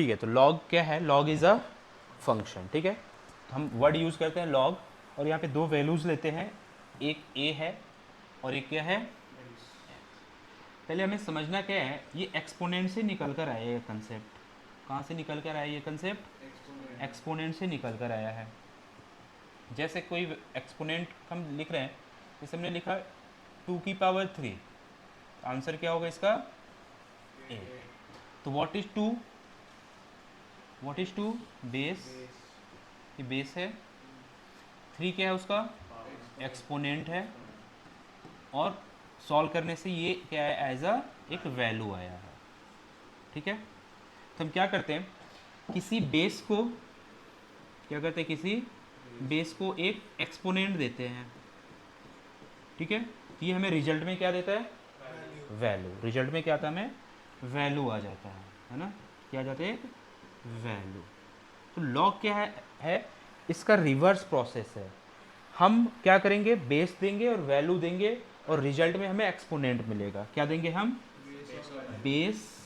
ठीक है, तो लॉग क्या है, लॉग इज़ अ फंक्शन। ठीक है, तो हम वर्ड यूज़ करते हैं लॉग, और यहाँ पे दो वैल्यूज़ लेते हैं, एक ए है और एक क्या है। पहले हमें समझना क्या है, ये एक्सपोनेंट से निकल कर आया ये कंसेप्ट। कहाँ से निकल कर आया ये कंसेप्ट? एक्सपोनेंट से निकल कर आया है। जैसे कोई एक्सपोनेंट हम लिख रहे हैं, जैसे हमने लिखा 2 की पावर 3, आंसर क्या होगा इसका? 8। तो व्हाट इज टू बेस, ये बेस है। 3 क्या है उसका? एक्सपोनेंट है। और सॉल्व करने से ये क्या है, एज अ एक वैल्यू आया है। ठीक है, तो हम क्या करते हैं, किसी बेस को क्या करते हैं, किसी बेस को एक एक्सपोनेंट देते हैं। ठीक है, तो ये हमें रिजल्ट में क्या देता है? वैल्यू। रिजल्ट में क्या आता है, हमें वैल्यू आ जाता है ना, क्या आ जाता है? एक वैल्यू। तो लॉग क्या है इसका रिवर्स प्रोसेस है। हम क्या करेंगे, बेस देंगे और वैल्यू देंगे, और रिजल्ट में हमें एक्सपोनेंट मिलेगा। क्या देंगे हम? बेस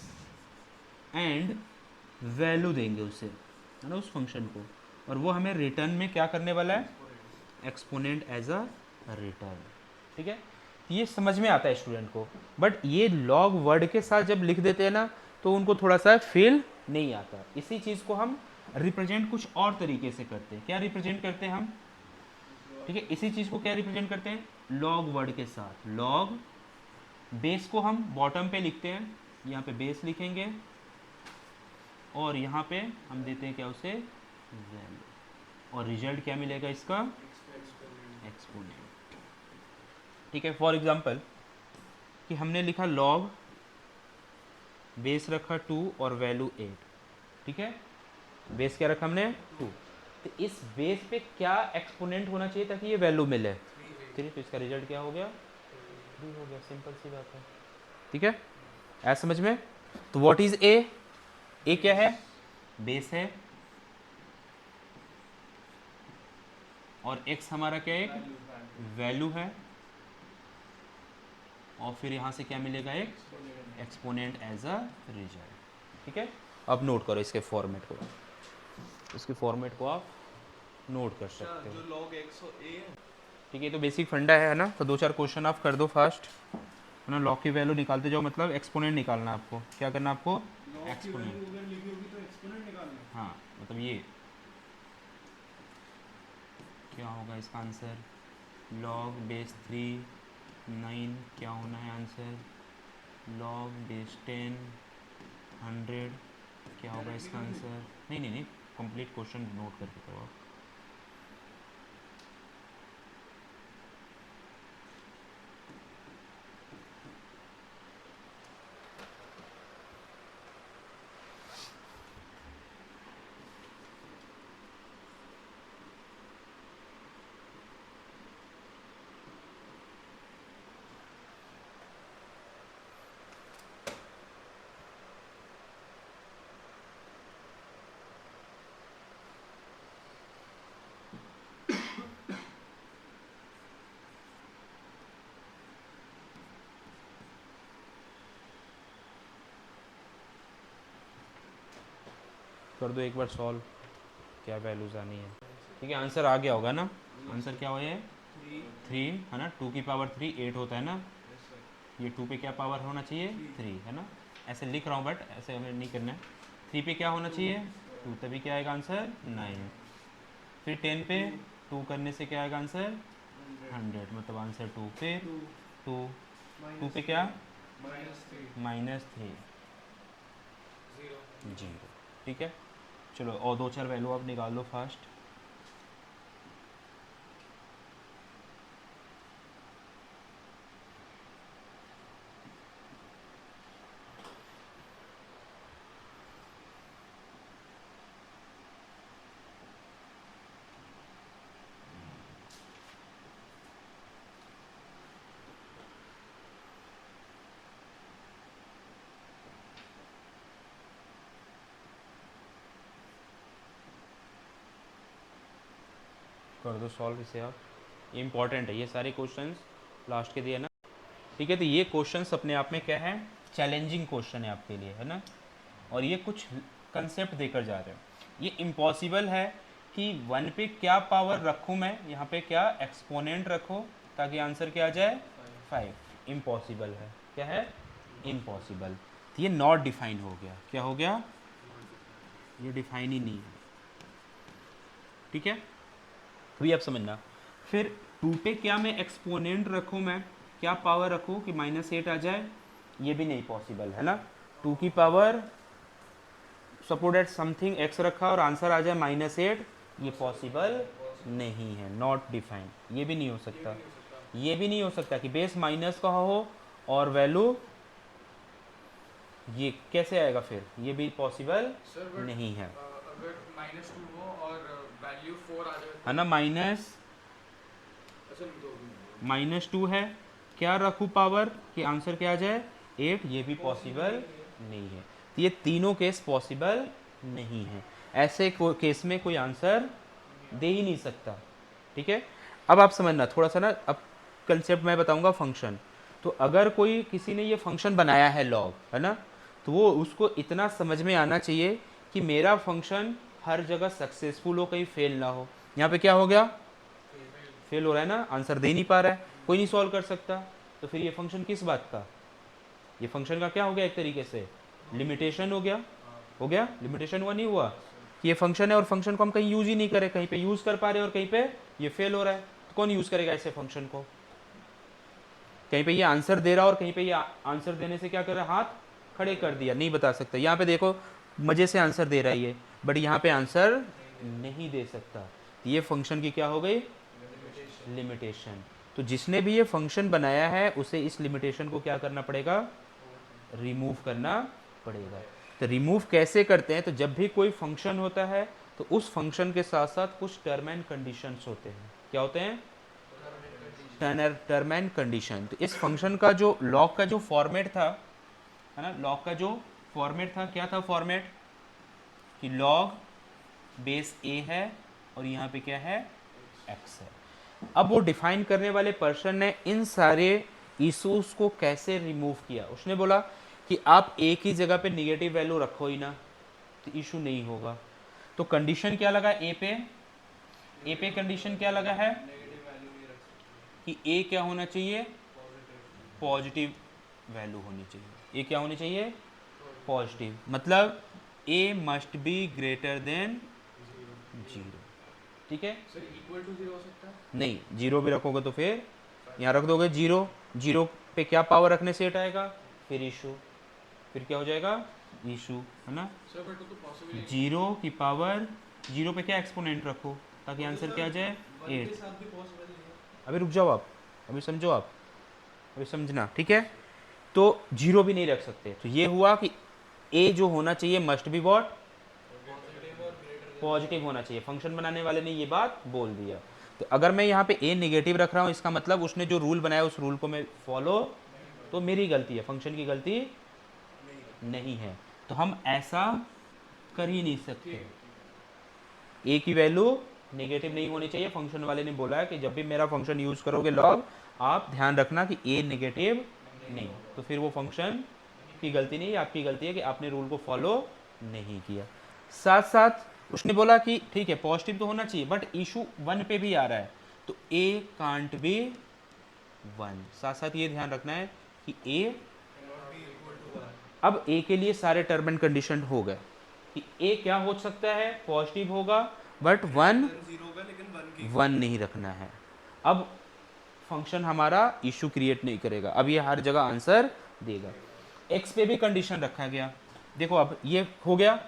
एंड वैल्यू देंगे उसे, है ना, उस फंक्शन को, और वो हमें रिटर्न में क्या करने वाला है? Exponent as a return. ठीक है, ये समझ में आता है स्टूडेंट को, बट ये लॉग वर्ड के साथ जब लिख देते हैं ना, तो उनको थोड़ा सा फील नहीं आता। इसी चीज़ को हम रिप्रेजेंट कुछ और तरीके से करते हैं। क्या रिप्रेजेंट करते हैं हम? ठीक है, इसी चीज़ को क्या रिप्रेजेंट करते हैं? लॉग वर्ड के साथ। लॉग बेस को हम बॉटम पे लिखते हैं, यहाँ पे बेस लिखेंगे, और यहाँ पे हम देते हैं क्या उसे? वैल्यू। और रिजल्ट क्या मिलेगा इसका? एक्सपोनेंट। ठीक है, फॉर एग्जांपल कि हमने लिखा लॉग, बेस रखा 2 और वैल्यू 8। ठीक है, बेस क्या रखा हमने? 2। तो इस बेस पे क्या एक्सपोनेंट होना चाहिए ताकि ये वैल्यू मिले? 3। तो इसका रिजल्ट क्या हो गया? 3 हो गया। सिंपल सी बात है। ठीक है, ऐसा समझ में? तो व्हाट इज ए? ए क्या है? बेस है, और एक्स हमारा क्या है? एक वैल्यू है, और फिर यहाँ से क्या मिलेगा? एक एक्सपोनेंट एज अ रिजल्ट। ठीक है, अब नोट करो इसके फॉर्मेट को, इसके फॉर्मेट को आप नोट कर सकते हो। जो log x और a है। ठीक है, तो बेसिक फंडा है ना, तो 2-4 क्वेश्चन आप कर दो फास्ट, है ना। लॉग की वैल्यू निकालते जाओ, मतलब एक्सपोनेंट निकालना है आपको। क्या करना है आपको? log की वैल्यू एक्सपोनेंट। अगर लिखी होगी तो एक्सपोनेंट निकालना है। हाँ, मतलब ये क्या होगा इसका आंसर? लॉग बेस 3 9 क्या होना है आंसर? लॉग बेस 10 100 क्या होगा डायरेक्टली इसका कर दूँ? आंसर? नहीं नहीं नहीं, कंप्लीट क्वेश्चन नोट करके करो आप। कर दो एक बार सॉल्व, क्या वैल्यूज आनी है। ठीक है, आंसर आ गया होगा ना? आंसर क्या हुआ ये? 3 है ना। 2 की पावर 3 8 होता है ना। ये 2 पे क्या पावर होना चाहिए? 3 है ना। ऐसे लिख रहा हूँ, बट ऐसे हमें नहीं करना है। 3 पे क्या होना चाहिए? 2, तभी क्या आएगा आंसर? 9। फिर 10 पे 2 करने से क्या आएगा आंसर? 100, मतलब आंसर 2। फिर 2 2 पे क्या? -3 0। ठीक है, चलो और 2-4 वैल्यू आप निकाल लो फास्ट। कर दो सॉल्व इसे आप, ये इंपॉर्टेंट है, ये सारे क्वेश्चंस लास्ट के दिए ना। ठीक है, तो ये क्वेश्चंस अपने आप में क्या है? चैलेंजिंग क्वेश्चन है आपके लिए, है ना। और ये कुछ कंसेप्ट देकर जा रहे हो। ये इम्पॉसिबल है कि 1 पे क्या पावर रखूँ मैं, यहाँ पे क्या एक्सपोनेंट रखो ताकि आंसर क्या आ जाए 5। इम्पॉसिबल है, क्या है इम्पॉसिबल। तो ये नॉट डिफाइन हो गया, क्या हो गया, ये डिफाइन ही नहीं है, ठीक है। अभी आप समझना। फिर 2 पे क्या मैं एक्सपोनेंट रखूँ, मैं क्या पावर रखूँ कि -8 आ जाए, ये भी नहीं पॉसिबल है ना। 2 की power suppose that something x रखा और आंसर आ जाए -8, ये पॉसिबल नहीं है, नॉट डिफाइन। ये भी नहीं हो सकता, ये भी नहीं हो सकता कि बेस माइनस का हो और वैल्यू, ये कैसे आएगा फिर, ये भी पॉसिबल नहीं है। अगर -2 हो और वैल्यू 4 आ जाए है ना, -2 है, क्या रखूँ पावर कि आंसर क्या आ जाए 8, ये भी पॉसिबल नहीं है। तो ये तीनों केस पॉसिबल नहीं है, ऐसे केस में कोई आंसर दे ही नहीं सकता, ठीक है। अब आप समझना थोड़ा सा ना, अब कंसेप्ट मैं बताऊंगा फंक्शन। तो अगर कोई किसी ने ये फंक्शन बनाया है लॉग, है ना, तो वो उसको इतना समझ में आना चाहिए कि मेरा फंक्शन हर जगह सक्सेसफुल हो, कहीं फेल ना हो। यहाँ पे क्या हो गया, फेल हो रहा है ना, आंसर दे नहीं पा रहा है, कोई नहीं सॉल्व कर सकता। तो फिर ये फंक्शन किस बात का, ये फंक्शन का क्या हो गया, एक तरीके से लिमिटेशन हो गया। हो गया, लिमिटेशन हुआ नहीं हुआ कि ये फंक्शन है और फंक्शन को हम कहीं यूज ही नहीं करें, कहीं पे यूज कर पा रहे हैं और कहीं पे ये फेल हो रहा है। तो कौन यूज करेगा ऐसे फंक्शन को, कहीं पे ये आंसर दे रहा और कहीं पे ये आंसर देने से क्या कर रहा है, हाथ खड़े कर दिया, नहीं बता सकता। यहाँ पे देखो मजे से आंसर दे रहा है ये, बट यहाँ पे आंसर नहीं दे सकता। ये फंक्शन की क्या हो गई, लिमिटेशन। तो जिसने भी ये फंक्शन बनाया है उसे इस लिमिटेशन को क्या करना पड़ेगा, रिमूव करना पड़ेगा। तो रिमूव कैसे करते हैं, तो जब भी कोई फंक्शन होता है तो उस फंक्शन के साथ साथ कुछ टर्म एंड कंडीशंस होते हैं। क्या होते हैं, टर्म एंड कंडीशन। तो इस फंक्शन का जो लॉग का जो फॉर्मेट था, है ना, लॉग का जो फॉर्मेट था, क्या था फॉर्मेट, कि लॉग बेस a है और यहाँ पे क्या है x है। अब वो डिफाइन करने वाले पर्सन ने इन सारे इशूज को कैसे रिमूव किया, उसने बोला कि आप a की जगह पे निगेटिव वैल्यू रखो ही ना, तो इशू नहीं होगा। तो कंडीशन क्या लगा a पे कंडीशन क्या लगा है कि a क्या होना चाहिए, पॉजिटिव वैल्यू होनी चाहिए। a क्या होनी चाहिए, पॉजिटिव, मतलब a must be greater than 0, ठीक है। सर इक्वल टू 0 हो सकता है, नहीं, 0 भी रखोगे तो फिर यहाँ रख दोगे 0, 0 पे क्या पावर रखने से हट आएगा, फिर इशू, फिर क्या हो जाएगा इशू, है ना। सर बट वो तो पॉसिबल है। 0 की पावर 0 पे क्या एक्सपोनेंट रखो ताकि आंसर क्या आ जाए 8। के साथ भी पॉसिबल नहीं है। अभी रुक जाओ आप, अभी समझो आप, अभी समझना, ठीक है। तो 0 भी नहीं रख सकते, तो ये हुआ कि a जो होना चाहिए मस्ट बी वॉट, पॉजिटिव होना चाहिए। फंक्शन बनाने वाले ने ये बात बोल दिया। तो अगर मैं यहाँ पे a निगेटिव रख रहा हूँ, इसका मतलब उसने जो रूल बनाया उस रूल को मैं फॉलो, तो मेरी गलती है, फंक्शन की गलती नहीं है। तो हम ऐसा कर ही नहीं सकते, a की वैल्यू नेगेटिव नहीं होनी चाहिए। फंक्शन वाले ने बोला है कि जब भी मेरा फंक्शन यूज करोगे लॉग, आप ध्यान रखना कि a नेगेटिव नहीं, तो फिर वो फंक्शन की गलती नहीं है, आपकी गलती है कि आपने रूल को फॉलो नहीं किया। साथ साथ उसने बोला कि ठीक है पॉजिटिव तो होना चाहिए, बट इशू 1 पे भी आ रहा है, तो a कांट बी 1। साथ साथ ये ध्यान रखना है कि a, अब a के लिए सारे टर्म एंड कंडीशन हो गए कि a क्या हो सकता है, पॉजिटिव होगा, बट 1 0 होगा लेकिन 1 की 1 नहीं रखना है। अब फंक्शन हमारा इशू क्रिएट नहीं करेगा, अब ये हर जगह आंसर देगा। x पे भी कंडीशन रखा गया, देखो अब ये हो गया,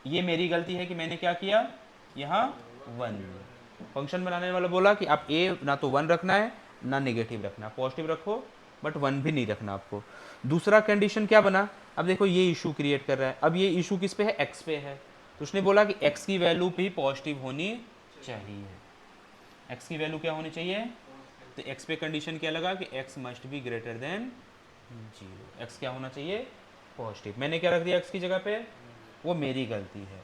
ये मेरी गलती है कि मैंने क्या किया, यहाँ 1। फंक्शन बनाने वाला बोला कि आप a ना तो 1 रखना है ना नेगेटिव रखना, पॉजिटिव रखो बट 1 भी नहीं रखना आपको। दूसरा कंडीशन क्या बना, अब देखो ये इशू क्रिएट कर रहा है, अब ये इशू किस पे है, x पे है। तो उसने बोला कि x की वैल्यू भी पॉजिटिव होनी चाहिए, x की वैल्यू क्या होनी चाहिए, तो x पे कंडीशन क्या लगा कि x must be greater than 0, x क्या होना चाहिए, पॉजिटिव। मैंने क्या रख दिया x की जगह पे, वो मेरी गलती है।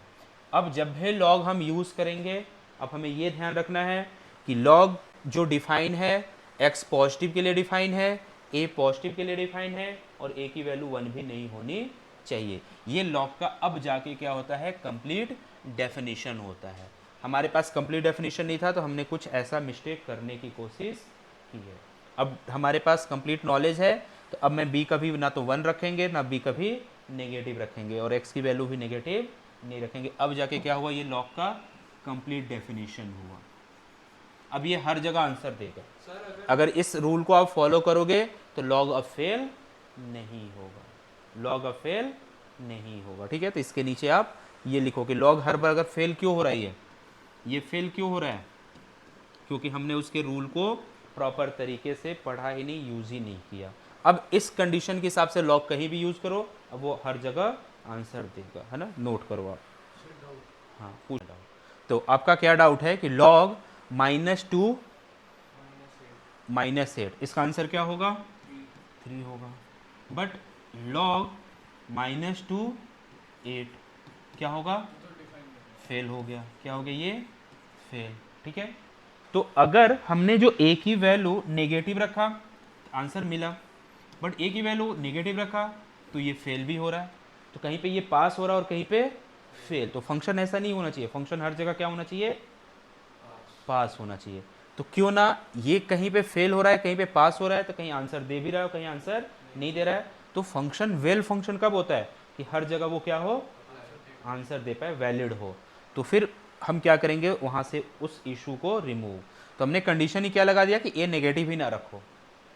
अब जब भी लॉग हम यूज़ करेंगे, अब हमें ये ध्यान रखना है कि लॉग जो डिफाइन है x पॉजिटिव के लिए डिफाइन है, a पॉजिटिव के लिए डिफाइन है, और a की वैल्यू 1 भी नहीं होनी चाहिए। ये लॉग का अब जाके क्या होता है, कंप्लीट डेफिनेशन होता है। हमारे पास कंप्लीट डेफिनेशन नहीं था तो हमने कुछ ऐसा मिस्टेक करने की कोशिश की है। अब हमारे पास कंप्लीट नॉलेज है तो अब मैं बी कभी ना तो 1 रखेंगे ना बी कभी नेगेटिव रखेंगे और एक्स की वैल्यू भी नेगेटिव नहीं रखेंगे। अब जाके क्या हुआ, ये लॉग का कंप्लीट डेफिनेशन हुआ। अब ये हर जगह आंसर देगा। सर अगर इस रूल को आप फॉलो करोगे तो लॉग अब फेल नहीं होगा, लॉग अब फेल नहीं होगा। ठीक है, तो इसके नीचे आप ये लिखो कि लॉग हर बार अगर फेल क्यों हो रहा है, ये फेल क्यों हो रहा है, क्योंकि हमने उसके रूल को प्रॉपर तरीके से पढ़ा ही नहीं, यूज ही नहीं किया। अब इस कंडीशन के हिसाब से लॉग कहीं भी यूज करो, अब वो हर जगह आंसर देगा, है ना। नोट करो आप। हाँ पूछ रहा हूँ। तो आपका क्या डाउट है कि लॉग -2 -8, इसका आंसर क्या होगा, 3 होगा। बट लॉग -2 8 क्या होगा, फेल हो गया। क्या हो गया, ये फेल। ठीक है, तो अगर हमने जो ए की वैल्यू नेगेटिव रखा आंसर मिला, बट ए की वैल्यू नेगेटिव रखा तो ये फेल भी हो रहा है। तो कहीं पे ये पास हो रहा है और कहीं पे फेल। तो फंक्शन ऐसा नहीं होना चाहिए, फंक्शन हर जगह क्या होना चाहिए, पास होना चाहिए। तो क्यों ना ये कहीं पे फेल हो रहा है कहीं पे पास हो रहा है, तो कहीं आंसर दे भी रहा है कहीं आंसर नहीं दे रहा है। तो फंक्शन वेल फंक्शन कब होता है कि हर जगह वो क्या हो, आंसर दे पाए, वैलिड हो। तो फिर हम क्या करेंगे, वहां से उस इशू को रिमूव। तो हमने कंडीशन ही क्या लगा दिया कि ए नेगेटिव ही ना रखो।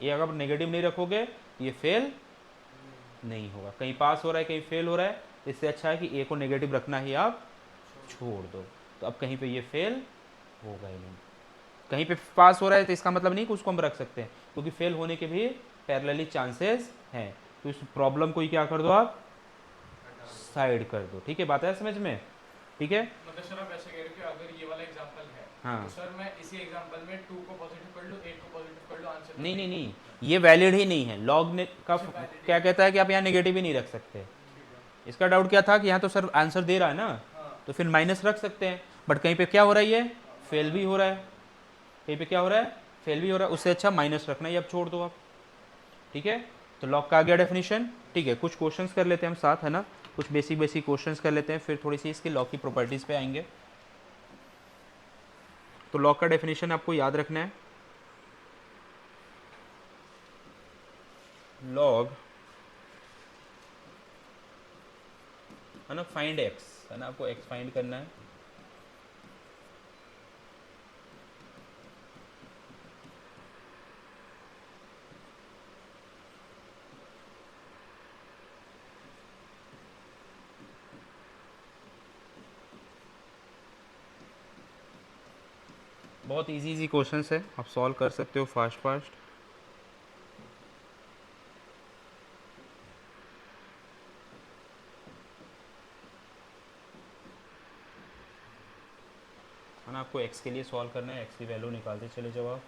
ए अगर नेगेटिव नहीं रखोगे तो ये फेल नहीं होगा, कहीं पास हो रहा है कहीं फेल हो रहा है। तो इससे अच्छा है कि ए को नेगेटिव रखना ही आप छोड़ दो। तो अब कहीं पे ये फेल होगा ही नहीं। कहीं पे पास हो रहा है तो इसका मतलब नहीं कि उसको हम रख सकते हैं, क्योंकि फेल होने के भी पैरेलली चांसेस हैं। तो इस प्रॉब्लम को ही क्या कर दो आप, साइड कर दो। ठीक है, बात है समझ में। ठीक है, मतलब सर आप ऐसे कह रहे हो कि अगर ये वाला एग्जांपल है हाँ। तो सर मैं इसी एग्जांपल में 2 को पॉजिटिव कर लूं 8 को पॉजिटिव कर लूं आंसर नहीं नहीं नहीं, ये वैलिड ही नहीं है। लॉग ने का क्या कहता है कि आप यहाँ नेगेटिव ही नहीं रख सकते। इसका डाउट क्या था कि यहाँ तो सर आंसर दे रहा है ना, तो फिर माइनस रख सकते हैं। बट कहीं पे क्या हो रहा है, ये फेल भी हो रहा है, कहीं पे क्या हो रहा है, फेल भी हो रहा है। उससे अच्छा माइनस रखना ही अब छोड़ दो आप। ठीक है, तो लॉग का आ गया डेफिनेशन। ठीक है, कुछ क्वेश्चंस कर लेते हैं हम साथ, है ना। कुछ बेसिक बेसिक क्वेश्चंस कर लेते हैं, फिर थोड़ी सी इसकी लॉग की प्रॉपर्टीज पे आएंगे। तो लॉग का डेफिनेशन आपको याद रखना है। लॉग, है ना, फाइंड एक्स, है ना, आपको एक्स फाइंड करना है। बहुत इजी इजी क्वेश्चंस है, आप सॉल्व कर सकते हो फास्ट फास्ट। है ना, आपको एक्स के लिए सॉल्व करना है, एक्स की वैल्यू निकालते चले जाओ आप।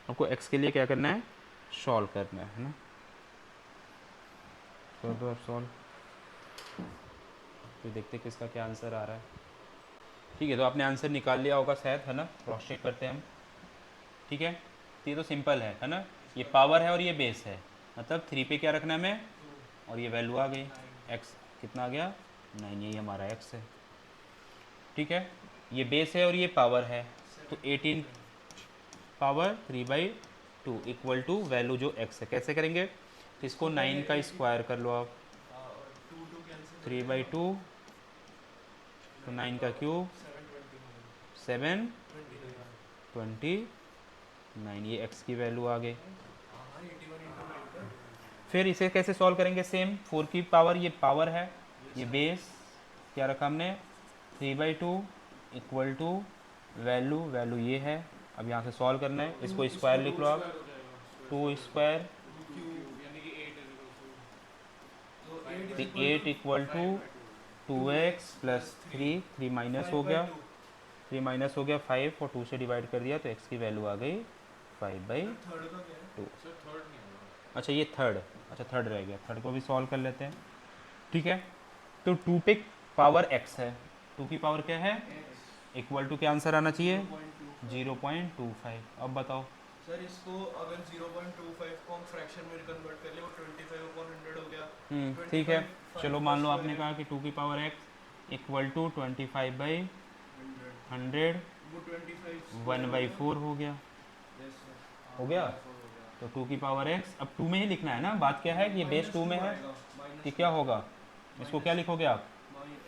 आपको एक्स के लिए क्या करना है, सॉल्व करना है ना। कर दो आप सॉल्व, फिर देखते किसका क्या आंसर आ रहा है। ठीक है, तो आपने आंसर निकाल लिया होगा शायद, है ना। क्रॉस चेक करते हैं हम। ठीक है, तो ये तो सिंपल है ना। ये पावर है और ये बेस है, मतलब 3 पे क्या रखना है हमें, और ये वैल्यू आ गई एक्स, कितना आ गया 9, यही हमारा एक्स है। ठीक है, ये बेस है और ये पावर है, तो 18 पावर 3/2 इक्वल टू वैल्यू जो एक्स है। कैसे करेंगे, तो इसको 9 का स्क्वायर कर लो आप, 3/2 तो 9 का क्यूब 7/29, ये एक्स की वैल्यू आ गई। फिर इसे कैसे सॉल्व करेंगे, सेम 4 की पावर, ये पावर है, ये बेस क्या रखा हमने 3/2 इक्वल टू वैल्यू, वैल्यू ये है। अब यहाँ से सॉल्व करना है, इसको स्क्वायर लिख लो आप, 2 स्क्वायर तो 8 equal to 2x plus 3 minus हो गया, 3 माइनस हो गया 5 और 2 से डिवाइड कर दिया तो x की वैल्यू आ गई 5/2। सर थर्ड नहीं होगा अच्छा ये थर्ड, अच्छा थर्ड रह गया, थर्ड को भी सॉल्व कर लेते हैं। ठीक है, तो 2 पे पावर x है, 2 की पावर क्या है, इक्वल टू क्या आंसर आना चाहिए, 0.25। अब बताओ। सर इसको अगर 0.25 को हम फ्रैक्शन में कन्वर्ट कर ले वो 25/100 हो गया। ठीक है, 25 चलो 5 मान लो का आपने square कहा कि 2 की पावर x इक्वल टू 25/100, है 100 वो 25 1/4 हो गया, यस सर हो गया। तो 2 की पावर x अब 2 में ही लिखना है ना, बात क्या है कि ये बेस 2 में है कि क्या होगा, इसको क्या लिखोगे आप,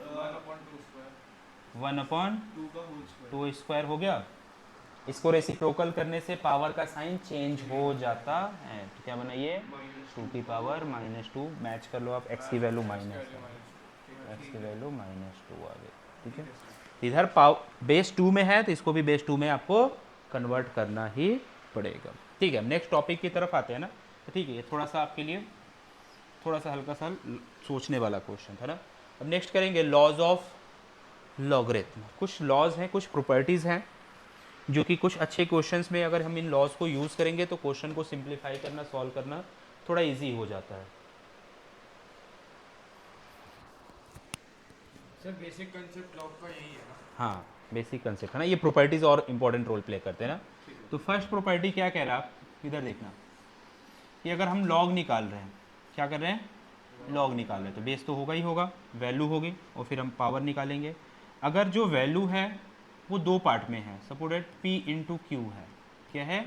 1/2 स्क्वायर 1/2 2 का होल स्क्वायर स्क्वायर हो गया। इसको रेसिप्रोकल करने से पावर का साइन चेंज हो जाता है, तो क्या बना ये, 2 की पावर -2, मैच कर लो आप, x की वैल्यू माइनस है, x की वैल्यू -2 आ गई, ठीक है। तो इधर बेस 2 में है तो इसको भी बेस 2 में आपको कन्वर्ट करना ही पड़ेगा, ठीक है। नेक्स्ट टॉपिक की तरफ आते हैं ना, तो ठीक है, ये थोड़ा सा आपके लिए थोड़ा सा हल्का सा सोचने वाला क्वेश्चन था ना। अब नेक्स्ट करेंगे लॉज ऑफ लॉगरिथम। कुछ लॉज हैं, कुछ प्रॉपर्टीज़ हैं जो कि कुछ अच्छे क्वेश्चंस में अगर हम इन लॉज को यूज़ करेंगे तो क्वेश्चन को सिंप्लीफाई करना, सॉल्व करना थोड़ा इजी हो जाता है। सर बेसिक कंसेप्ट लॉग का यही है ना। हाँ, बेसिक कंसेप्ट है ना, ये प्रॉपर्टीज़ और इंपॉर्टेंट रोल प्ले करते हैं ना। तो फर्स्ट प्रॉपर्टी क्या कह रहा है, आप इधर देखना कि अगर हम लॉग निकाल रहे हैं, क्या कर रहे हैं, लॉग निकाल रहे हैं, तो बेस तो होगा ही होगा, वैल्यू होगी और फिर हम पावर निकालेंगे। अगर जो वैल्यू है वो दो पार्ट में है, सपोर्टेड p इंटू क्यू है, क्या है,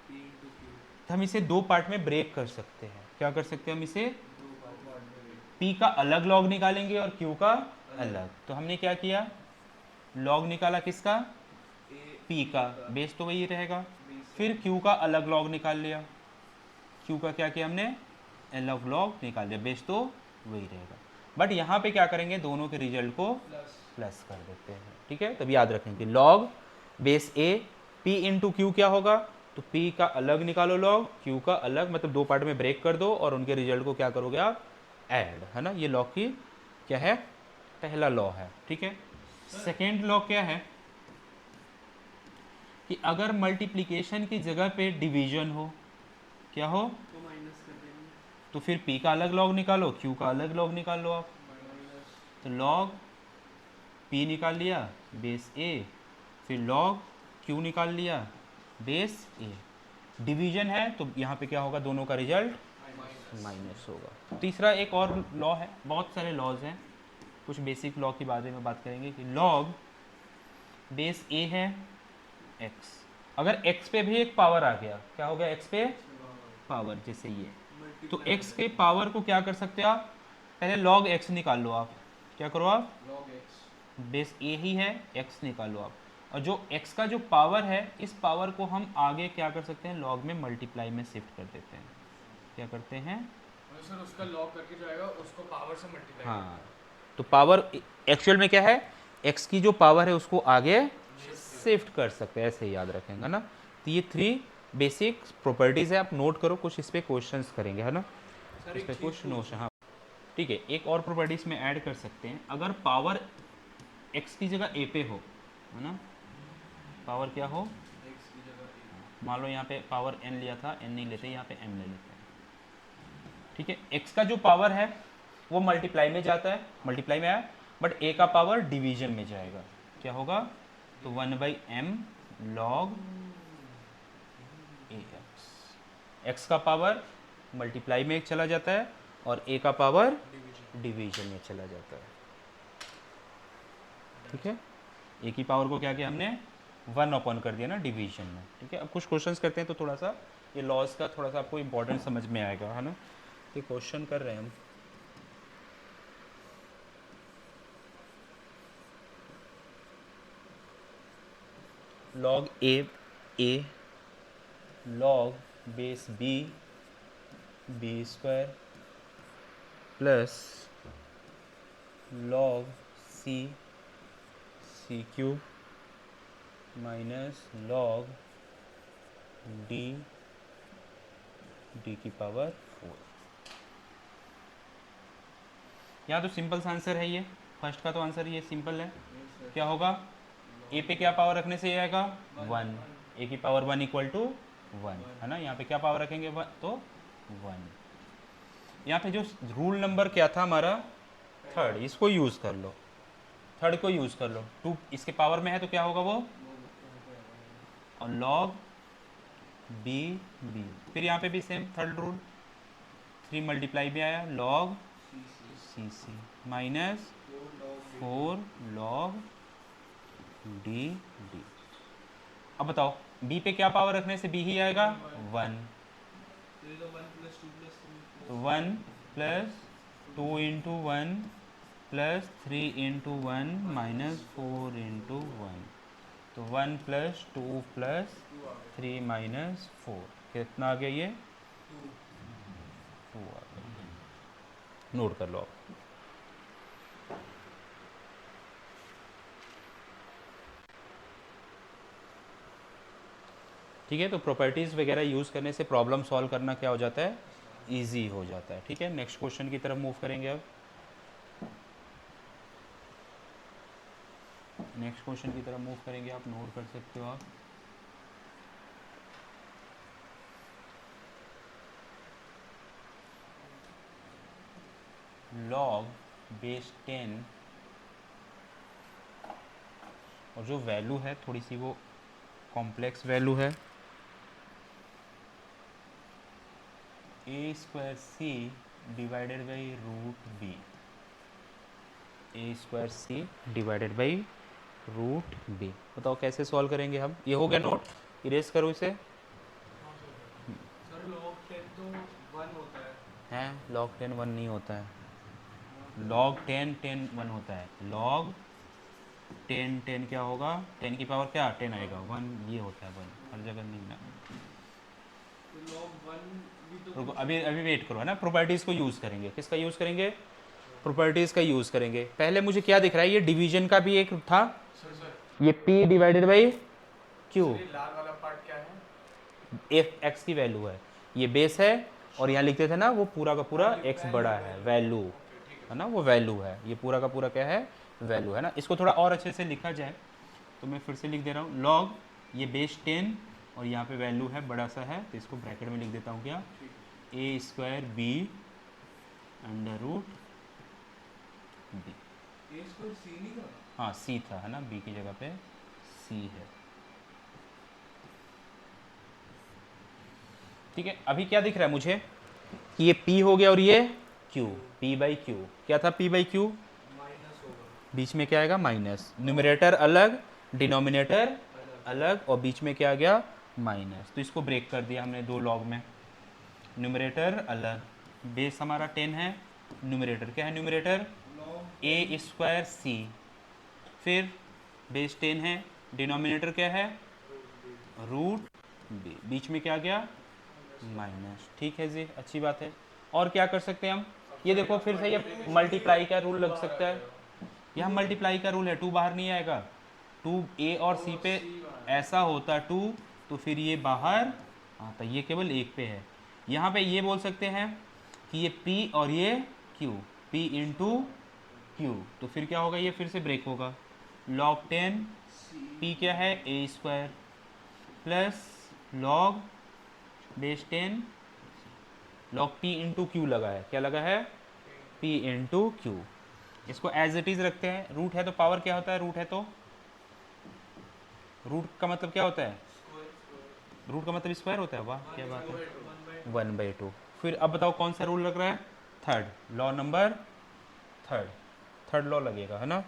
P into Q तो हम इसे दो पार्ट में ब्रेक कर सकते हैं। क्या कर सकते हैं हम इसे, दो पार्ट में p का अलग लॉग निकालेंगे और q का अलग। तो हमने क्या किया, लॉग निकाला किसका, p का, बेस तो वही रहेगा। फिर q का अलग लॉग निकाल लिया, q का क्या किया हमने, अलग लॉग निकाल लिया, बेस तो वही रहेगा। बट यहाँ पे क्या करेंगे, दोनों के रिजल्ट को प्लस प्लस कर देते हैं, ठीक है। तब याद रखेंगे log base a p into Q क्या होगा, तो p का अलग निकालो लॉग, q का अलग, मतलब दो पार्ट में ब्रेक कर दो और उनके रिजल्ट को क्या करोगे आप, ऐड, है ना। ये लॉग की क्या है, पहला लॉ है, ठीक है। सेकेंड लॉ क्या है कि अगर मल्टीप्लिकेशन की जगह पे डिवीजन हो, क्या हो, को माइनस कर देंगे तो फिर p का अलग लॉग निकालो, q का अलग लॉग निकाल लो आप। माइनस तो लॉग p निकाल लिया बेस a, फिर लॉग q निकाल लिया बेस a। डिवीजन है तो यहाँ पे क्या होगा, दोनों का रिजल्ट माइनस होगा। तीसरा एक और लॉ है, बहुत सारे लॉज हैं, कुछ बेसिक लॉ के बारे में बात करेंगे कि लॉग बेस a है x, अगर x पे भी एक पावर आ गया, क्या हो गया, x पे पावर, जैसे ये, तो x के पावर को क्या कर सकते हो आप, पहले log x निकाल लो आप, क्या करो आप, log x बेस a ही है, x निकालो आप, और जो x का जो पावर है, इस पावर को हम आगे क्या कर सकते हैं, log में मल्टीप्लाई में शिफ्ट कर देते हैं, क्या करते हैं, मतलब सर उसका लॉग करके जो आएगा उसको पावर से मल्टीप्लाई हाँ, तो पावर एक्चुअल में क्या है, x की जो पावर है उसको आगे शिफ्ट कर सकते हैं, ऐसे ही याद रखेंगे ना। तो ये 3 बेसिक प्रॉपर्टीज़ है, आप नोट करो, कुछ इस पे क्वेश्चंस करेंगे, है ना, सर इस एक पे चीज कुछ नोट, हाँ ठीक है। एक और प्रॉपर्टीज में ऐड कर सकते हैं, अगर पावर x की जगह a पे हो, है ना, पावर क्या हो, x की जगह मान लो यहाँ पे पावर n लिया था, n नहीं लेते, यहाँ पे m ले लेते हैं, ठीक है। x का जो पावर है वो मल्टीप्लाई में जाता है, मल्टीप्लाई में आया, बट a का पावर डिवीजन में जाएगा, क्या होगा, तो 1/m log ax, x का पावर मल्टीप्लाई में चला जाता है और a का पावर डिवीजन में चला जाता है, ठीक है। a की पावर को क्या किया हमने, 1 कर दिया ना डिवीजन में, ठीक है। अब कुछ क्वेश्चंस करते हैं तो थोड़ा सा ये लॉज का थोड़ा सा आपको इंपॉर्टेंट समझ में आएगा, है ना। ये क्वेश्चन कर रहे हैं हम, log a log base b square plus log c cube minus log d की पावर 4। यहाँ तो सिंपल सा आंसर है, ये फर्स्ट का तो आंसर ये सिंपल है, क्या होगा, a पे क्या पावर रखने से ये आएगा 1, a की पावर 1 इक्वल टू 1, है ना। यहाँ पे क्या पावर रखेंगे 1, तो 1। यहाँ पे जो रूल नंबर क्या था हमारा, थर्ड, इसको यूज़ कर लो, थर्ड को यूज़ कर लो। 2 इसके पावर में है तो क्या होगा वो, और log b b। फिर यहाँ पे भी सेम थर्ड रूल, 3 मल्टीप्लाई भी आया, log सी सी माइनस 4 log डी डी। अब बताओ b पे क्या पावर रखने से b ही आएगा, 1। तो 1 प्लस 2 प्लस 3 तो 1 plus 2 into 1 plus 3 into 1 minus 4 into 1। तो 1 प्लस 2 प्लस 3 माइनस 4, कितना आ गया ये, 2 आ गया। नोट कर लो आप। ठीक है, तो प्रॉपर्टीज़ वगैरह यूज़ करने से प्रॉब्लम सॉल्व करना क्या हो जाता है, इजी हो जाता है। ठीक है, नेक्स्ट क्वेश्चन की तरफ मूव करेंगे अब। नेक्स्ट क्वेश्चन की तरफ मूव करेंगे, आप नोट कर सकते हो आप। log बेस 10 और जो वैल्यू है थोड़ी सी वो कॉम्प्लेक्स वैल्यू है, A square C divided by root B, A square C divided by root B. बताओ कैसे सॉल्व करेंगे हम, ये हो गया नोट, इरेज करो इसे। सर log 10 तो 1 होता है। हैं log 10 1 नहीं होता है, log 10 10 1 होता है, log 10 10 क्या होगा, 10 की पावर क्या 10 आएगा, 1 ये होता है, 1 हर जगह नहीं ना। तो log 1 भी तो रुको अभी अभी वेट करो है ना, प्रॉपर्टीज़ को यूज़ करेंगे, किसका यूज़ करेंगे, प्रॉपर्टीज़ का यूज़ करेंगे। पहले मुझे क्या दिख रहा है, ये डिवीजन का भी एक था, सर ये p डिवाइडेड बाई q, ये लाल वाला पार्ट क्या है? एफ एक्स की वैल्यू है, ये बेस है, और यहाँ लिखते थे ना वो पूरा का पूरा x बड़ा है, वैल्यू है ना, वो वैल्यू है, ये पूरा का पूरा क्या है, वैल्यू है ना। इसको थोड़ा और अच्छे से लिखा जाए तो मैं फिर से लिख दे रहा हूँ, log ये बेस 10 और यहाँ पे वैल्यू है बड़ा सा है, तो इसको ब्रैकेट में लिख देता हूँ क्या, A square B under root B. a square c नहीं था। हाँ सी था है ना, बी की जगह पे सी है। ठीक है, अभी क्या दिख रहा है मुझे कि ये p हो गया और ये q, p बाई क्यू, क्या था p बाई क्यू, माइनस होगा बीच में क्या आएगा माइनस, न्यूमरेटर अलग डिनोमिनेटर अलग और बीच में क्या आ गया माइनस। तो इसको ब्रेक कर दिया हमने दो लॉग में, न्यूमरेटर अलग, बेस हमारा 10 है, न्यूमरेटर क्या है, न्यूमरेटर log ए स्क्वायर सी, फिर बेस 10 है, डिनोमिनेटर क्या है रूट बी, बीच में क्या आ गया माइनस। ठीक है जी, अच्छी बात है। और क्या कर सकते हैं हम, ये देखो फिर से ये मल्टीप्लाई का रूल लग सकता है, यहाँ मल्टीप्लाई का रूल है, 2 बाहर नहीं आएगा, 2 ए और सी पे ऐसा होता 2, तो फिर ये बाहर आता, ये केवल एक पे है। यहाँ पे ये बोल सकते हैं कि ये P और ये Q, P इंटू क्यू, तो फिर क्या होगा, ये फिर से ब्रेक होगा, log 10 P क्या है A square plus log base 10 log P into Q लगा है, क्या लगा है P इंटू क्यू। इसको एज इट इज रखते हैं, रूट है तो पावर क्या होता है, रूट है तो रूट का मतलब क्या होता है, रूट का मतलब स्क्वायर होता है, वाह क्या बात है, 1/2। फिर अब बताओ कौन सा रूल लग रहा है, third law number third, third law लगेगा है ना,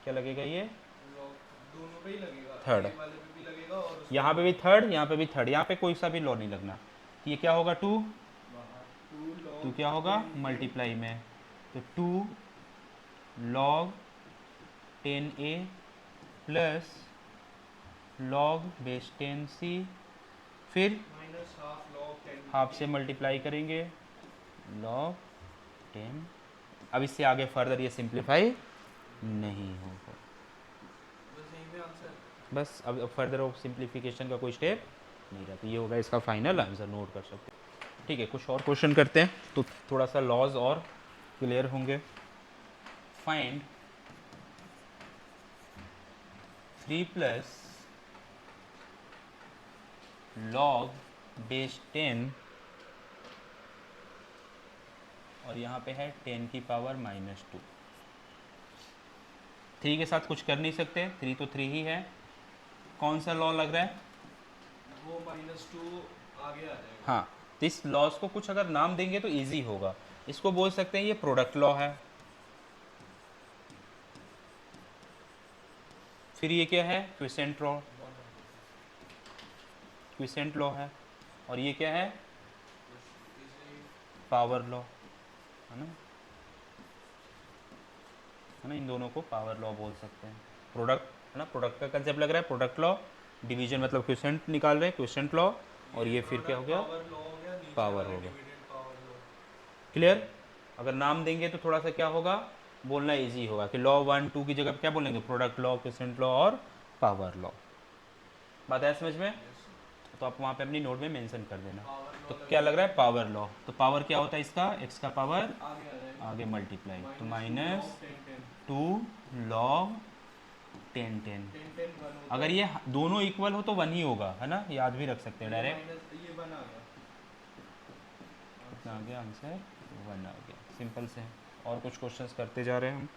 क्या लगेगा ये log दोनों पे ही लगेगा, थर्ड, a वाले पे भी लगेगा और उसके यहाँ पे भी थर्ड, यहाँ पे भी थर्ड, यहाँ पे कोई सा भी लॉ नहीं लगना। ये क्या होगा 2, बाहर 2 तो log क्या होगा 10 मल्टीप्लाई में, तो 2 log 10a plus log base 10c, फिर माइनस हाफ log 10 हाफ से मल्टीप्लाई करेंगे log 10। अब इससे आगे फर्दर ये सिंप्लीफाई नहीं होगा, बस यहीं पे आंसर। बस अब फर्दर सिंप्लीफिकेशन का कोई स्टेप नहीं रहता, ये होगा इसका फाइनल आंसर, नोट कर सकते हैं। ठीक है, कुछ और क्वेश्चन करते हैं तो थोड़ा सा लॉज और क्लियर होंगे। फाइंड 3 प्लस log बेस 10 और और यहाँ पे है 10 की पावर -2। 3 के साथ कुछ कर नहीं सकते, 3 तो 3 ही है। कौन सा लॉ लग रहा है? वो -2 आगे आ जाएगा। हाँ, तो इस लॉस को कुछ अगर नाम देंगे तो इजी होगा। इसको बोल सकते हैं ये प्रोडक्ट लॉ है। फिर ये क्या है? क्विसेंट लॉ, क्विसेंट लॉ है। और ये क्या है? पावर लॉ, है ना, है ना। इन दोनों को पावर लॉ बोल सकते हैं। प्रोडक्ट, है ना, प्रोडक्ट का कंसेप्ट लग रहा है प्रोडक्ट लॉ। डिवीजन मतलब क्विसेंट निकाल रहे हैं, क्विसेंट लॉ। और ये फिर क्या हो गया? पावर लॉ हो गया, नीचे पावर वाला हो गया। Dividend power law. क्लियर? अगर नाम देंगे तो थोड़ा सा क्या होगा, बोलना इजी होगा कि लॉ 1 2 की जगह पे क्या बोलेंगे? प्रोडक्ट लॉ, क्विसेंट लॉ और पावर लॉ। बात है समझ में? तो आप वहाँ पे अपनी नोट में मेंशन कर देना। तो क्या लग रहा है? Power law. तो पावर क्या होता है इसका? एक्स का पावर आगे आ जाएगा, आगे मल्टीप्लाई, तो -2 -2 log 10 10। 10 1 होता अगर है। ये दोनों इक्वल हो तो 1 ही होगा, है ना, याद भी रख सकते हैं डायरेक्ट। ये बना गया, कितना आ गया आंसर? 1 आ गया। सिंपल से है। और कुछ क्वेश्चंस करते जा रहे हैं हम।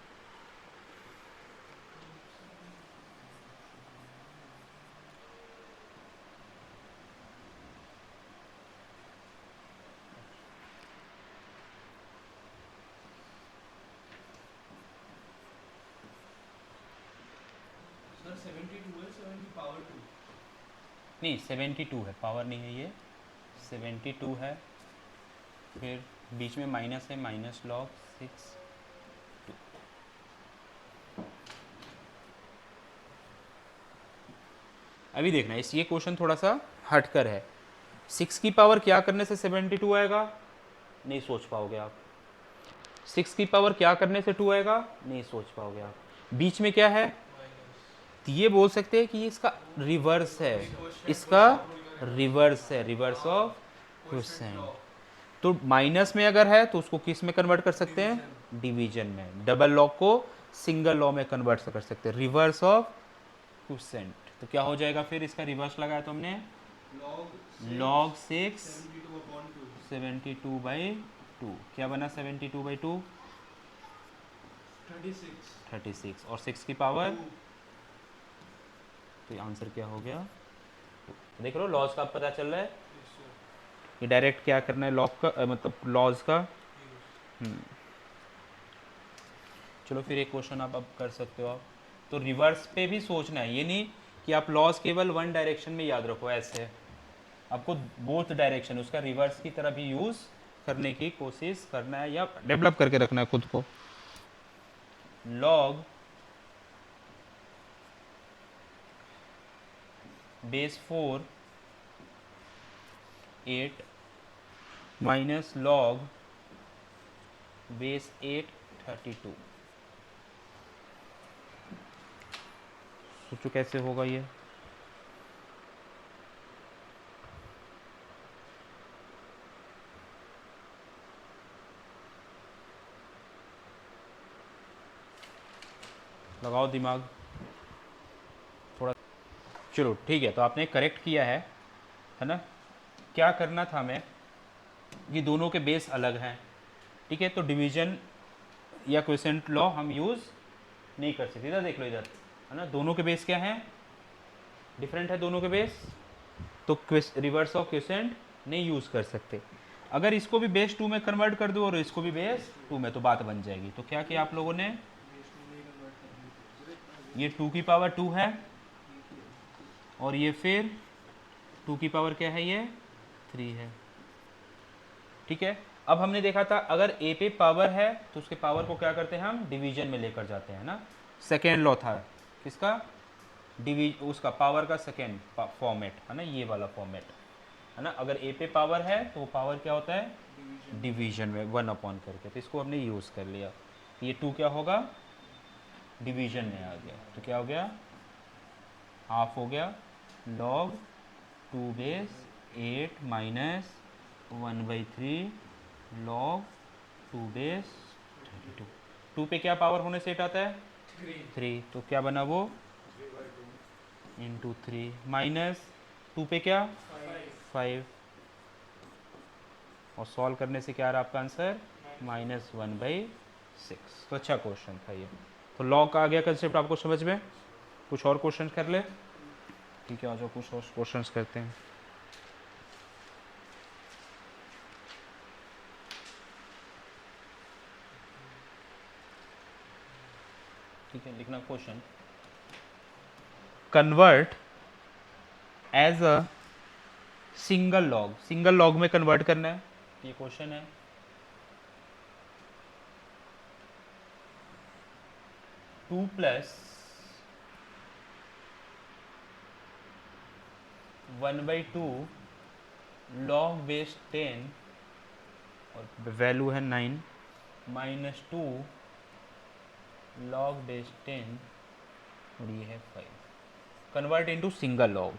सर 72 है, 7 की पावर 2। नहीं, 72 है, पावर नहीं है ये, 72 है। फिर बीच में माइनस है, माइनस log 6। अभी देखना इस, ये क्वेश्चन थोड़ा सा हटकर है। 6 की पावर क्या करने से 72 आएगा? नहीं सोच पाओगे आप। 6 की पावर क्या करने से 2 आएगा? नहीं सोच पाओगे आप। बीच में क्या है? तो ये बोल सकते हैं कि ये इसका रिवर्स है, इसका रिवर्स है, रिवर्स ऑफ क्वोशिएंट। तो माइनस में अगर है तो उसको किस में कन्वर्ट कर सकते हैं? डिवीजन में। डबल लॉ को सिंगल लॉ में कन्वर्ट कर सकते हैं, रिवर्स ऑफ क्वोशिएंट। तो क्या हो जाएगा फिर? इसका रिवर्स लगाया तो हमने log 6 72/2। क्या बना 72/2? 36। और 6 की पावर, तो आंसर क्या हो गया? देख लो लॉज का पता चल रहा है। ये डायरेक्ट क्या करना है लॉग का, मतलब लॉज का। चलो फिर एक क्वेश्चन आप अब कर सकते हो आप। तो रिवर्स पे भी सोचना है, ये नहीं कि आप लॉज केवल वन डायरेक्शन में याद रखो, ऐसे आपको बोथ डायरेक्शन उसका रिवर्स की तरह भी यूज करने की कोशिश करना है, या डेवलप करके रखना है खुद को। Log base 4 8 minus log base 8 32। सोचो कैसे होगा ये। लगाओ दिमाग थोड़ा। चलो ठीक है, तो आपने करेक्ट किया है ना। क्या करना था हमें, ये दोनों के बेस अलग हैं, ठीक है, तो डिवीजन या क्वोशिएंट लॉ हम यूज़ नहीं कर सकते। इधर देख लो, इधर है ना, दोनों के बेस क्या हैं? डिफरेंट है दोनों के बेस, तो रिवर्स ऑफ क्वोशिएंट नहीं यूज़ कर सकते। अगर इसको भी बेस 2 में कन्वर्ट कर दो और इसको भी बेस 2 में, तो बात बन जाएगी। तो क्या किया आप लोगों ने? ये 2 की पावर 2 है, और ये फिर 2 की पावर क्या है? ये 3 है, ठीक है। अब हमने देखा था अगर ए पे पावर है तो उसके पावर को क्या करते हैं हम? डिवीजन में लेकर जाते हैं ना। सेकेंड लॉ था किसका? उसका पावर का सेकेंड फॉर्मेट, है ना, ये वाला फॉर्मेट, है ना। अगर ए पे पावर है तो पावर क्या होता है? डिवीजन में 1 करके। तो इसको हमने यूज़ कर लिया। ये 2 क्या होगा? डिवीजन में आ गया, तो क्या हो गया? हाफ हो गया log 2 base 8 minus 1/3 log 2 base 32। 2 पे क्या पावर होने से 8 आता है? 3। तो क्या बना वो? 3 माइनस 2 पे क्या? 5। और सॉल्व करने से क्या आ रहा आपका आंसर? -1/6। तो अच्छा क्वेश्चन था ये। तो लॉग का आ गया कंसेप्ट आपको समझ में। कुछ और क्वेश्चन कर ले। ठीक है, आ जाओ कुछ और क्वेश्चन करते हैं। ठीक है, लिखना question, convert as a single log में कन्वर्ट करना है, ये क्वेश्चन है। टू प्लस 1/2 लॉग बेस 10 और वैल्यू है 9 -2 लॉग बेस 10 और ये है 5। कन्वर्ट इनटू सिंगल लॉग,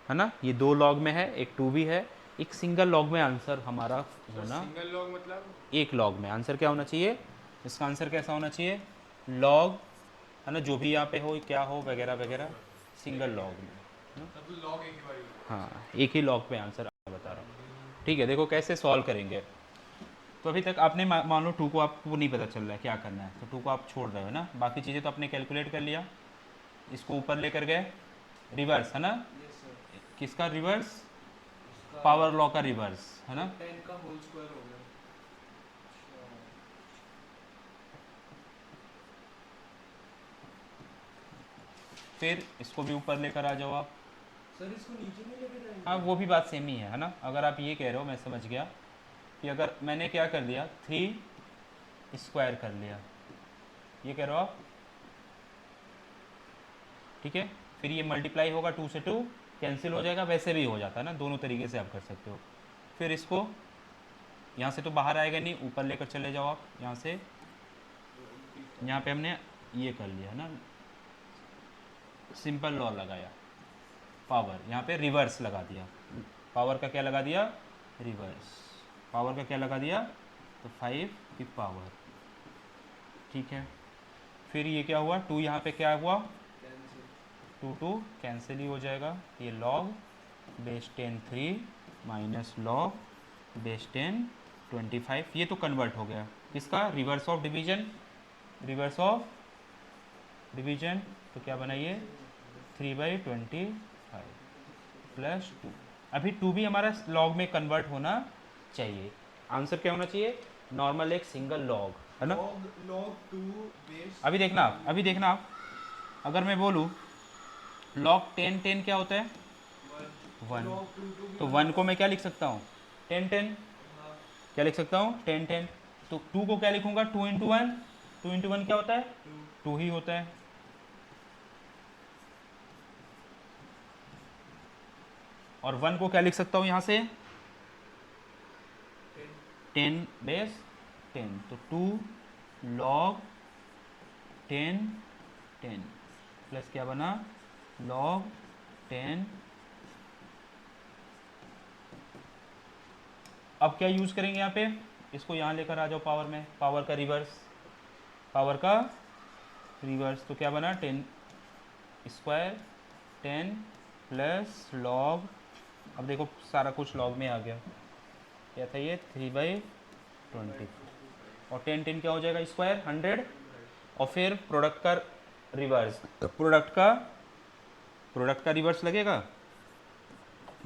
है ना। ये दो लॉग में है, एक 2 भी है, एक सिंगल लॉग में आंसर हमारा होना। सिंगल लॉग मतलब एक लॉग में आंसर क्या होना चाहिए, इसका आंसर कैसा होना चाहिए, लॉग, है ना, जो भी यहाँ पे हो क्या हो वगैरह वगैरह, सिंगल लॉग में। तब तो लॉग एक ही बार हाँ, एक ही लॉग पे आंसर बता रहा हूँ। ठीक है, देखो कैसे सॉल्व करेंगे। तो अभी तक आपने मान लो 2 को आपको नहीं पता चल रहा है क्या करना है, तो 2 को आप छोड़ रहे हो ना, बाकी चीज़ें तो आपने कैलकुलेट कर लिया। इसको ऊपर लेकर गए, रिवर्स, है ना। Yes sir. किसका रिवर्स, इसका पावर लॉ का रिवर्स, है ना। 10 का होल स्क्वायर हो गया। फिर इसको भी ऊपर लेकर आ जाओ आप। सर इसको नीचे नहीं लेके जाएंगे? हाँ, वो भी बात सेम ही है ना। अगर आप ये कह रहे हो, मैं समझ गया कि अगर मैंने क्या कर दिया, 3 स्क्वायर कर लिया, ये कह रहे हो आप। ठीक है, फिर ये मल्टीप्लाई होगा 2 से 2 कैंसिल हो जाएगा, वैसे भी हो जाता है ना, दोनों तरीके से आप कर सकते हो। फिर इसको यहाँ से तो बाहर आएगा नहीं, ऊपर लेकर चले जाओ आप यहाँ से। यहाँ पे हमने ये कर लिया ना, सिंपल लॉ लगाया, पावर यहाँ पे रिवर्स लगा दिया। पावर का क्या लगा दिया, रिवर्स। पावर का क्या लगा दिया, तो 5 की पावर। ठीक है, फिर ये क्या हुआ, 2 यहाँ पे क्या हुआ, कैंसिल। 2 कैंसिल ही हो जाएगा। ये log base 10 3 minus log base 10 25, ये तो कन्वर्ट हो गया। किसका, reverse of division, reverse of division. तो क्या बनाइए, 3/25 प्लस 2। अभी 2 भी हमारा लॉग में कन्वर्ट होना चाहिए। आंसर क्या होना चाहिए, नॉर्मल एक सिंगल लॉग, है ना। Log log 2 base. अभी देखना आप, अभी देखना आप, अगर मैं बोलूँ लॉग 10 10 क्या होता है, 1। लॉग 2 2 भी तो बन 1 को मैं क्या लिख सकता हूँ, 10 10, हाँ। क्या लिख सकता हूँ, 10 10। तो 2 को क्या लिखूंगा, 2 इंटू 1, 2 इंटू 1 क्या होता है, 2 ही होता है। और 1 को क्या लिख सकता हूँ यहाँ से, 10 बेस 10। तो 2 लॉग 10 10 प्लस क्या बना, लॉग 10। अब क्या यूज़ करेंगे यहाँ पे, इसको यहाँ लेकर आ जाओ पावर में, पावर का रिवर्स, पावर का रिवर्स। तो क्या बना, 10 स्क्वायर 10 प्लस लॉग, अब देखो सारा कुछ लॉग में आ गया। क्या था ये, 3/20 और 10 10 क्या हो जाएगा, स्क्वायर 100। और फिर प्रोडक्ट का रिवर्स, प्रोडक्ट का रिवर्स लगेगा।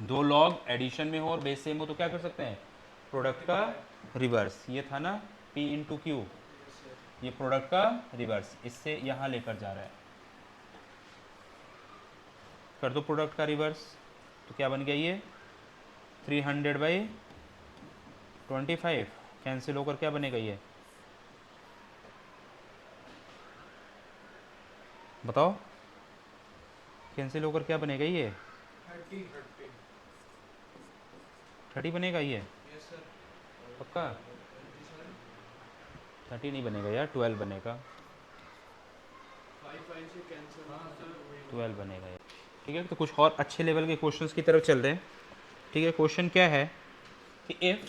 दो लॉग एडिशन में हो और बेस सेम हो तो क्या कर सकते हैं, प्रोडक्ट का रिवर्स। ये था ना P इंटू क्यू, ये प्रोडक्ट का रिवर्स, इससे यहाँ लेकर जा रहा है। कर दो प्रोडक्ट का रिवर्स, तो क्या बन गया ये, 300/25 कैंसिल होकर क्या बनेगा ये, बताओ, कैंसिल होकर क्या बनेगा ये, 30। 30 बनेगा ये, यस सर। पक्का। 37। 30 नहीं बनेगा यार, 12 बनेगा, 5 5 से कैंसिल। हाँ सर। 12 बनेगा यार। ठीक है, तो कुछ और अच्छे लेवल के क्वेश्चंस की तरफ चल रहे हैं। ठीक है, क्वेश्चन क्या है कि इफ,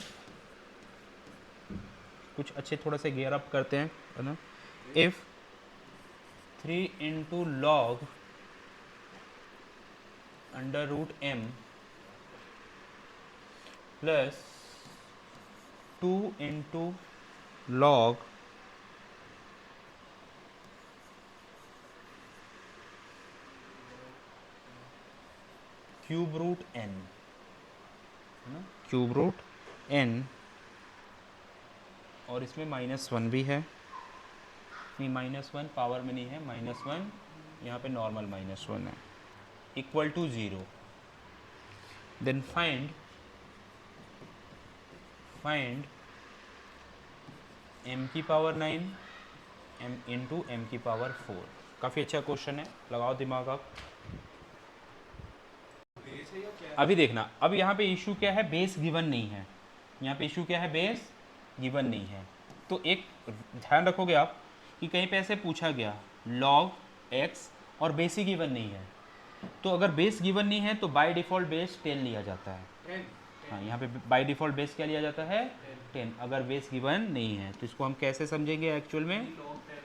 कुछ अच्छे थोड़ा से गेयर अप करते हैं, है ना। If 3 into log √m plus 2 into log cube root n, है ना, क्यूब रूट n, और इसमें -1 भी है, नहीं -1 पावर में नहीं है, -1 यहाँ पे नॉर्मल -1 है, equal to 0। Then find m की पावर 9 m इंटू m की पावर 4। काफ़ी अच्छा क्वेश्चन है, लगाओ दिमाग आप। बेस है या क्या है? अभी देखना, अब यहाँ पे इशू क्या है, बेस गिवन नहीं है, यहाँ पे इशू क्या है, बेस गिवन नहीं है। तो एक ध्यान रखोगे आप कि कहीं पे ऐसे पूछा गया log x और बेस ही गिवन नहीं है, तो अगर बेस गिवन नहीं है तो बाय डिफ़ॉल्ट बेस 10 लिया जाता है। 10 हाँ, यहाँ पे बाय डिफ़ॉल्ट बेस क्या लिया जाता है, 10, अगर बेस गिवन नहीं है। तो इसको हम कैसे समझेंगे एक्चुअल में, log 10